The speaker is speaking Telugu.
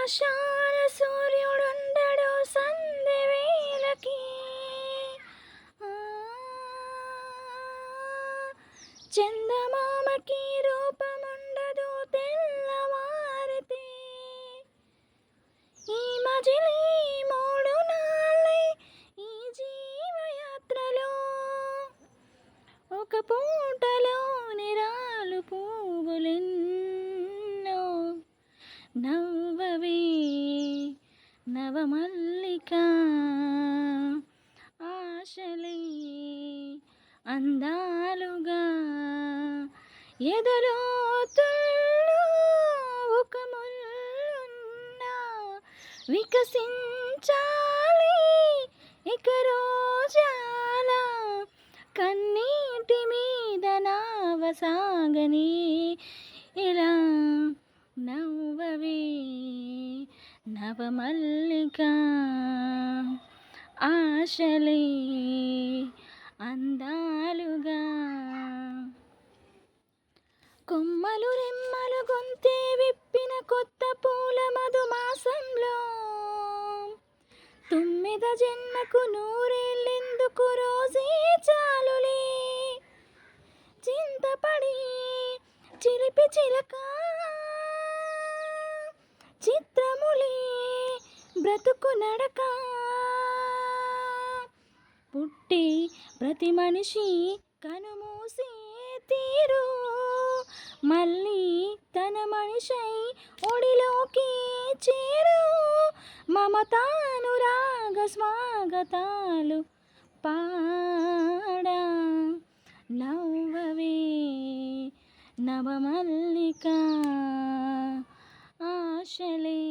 ఆకాశాన సూర్యుడుండడు సంధ్య వేళకి, ఆ, చందమామకి రూపముండదు తెల్లవారితే. ఈ మజిలీ మూడు నాళ్ళై ఈ జీవయాత్రలో, ఒక పూటలోని రాలు పువ్వులెన్నో. నవ్వవే నవమల్లిక, ఆశలే అందాలుగా ఎదలోతుల్లో ఒక ముల్లున్నా వికసించాలి ఇక రోజాల. కన్నీటి మీద నావ సాగని ఇలా, నవ్వవే నవమల్లిక, ఆశలే అందాలుగా. కొమ్మలు రెమ్మలు గొంతే విప్పిన కొత్త పూల మధుమాసంలో, తుమ్మెద జన్మకు నూరేళ్ళెందుకు రోజే చాలులే. చింతపడి చిలిపి చిలక, చిత్రములే బ్రతుకు నడక. పుట్టి ప్రతి మనిషి కనుమూసే తీరు, మళ్ళీ తన మనిషై ఒడిలోకి చేరు. మమతానురాగ స్వాగతాలు పాడా, నవ్వవే నవమల్లిక, ఆశలే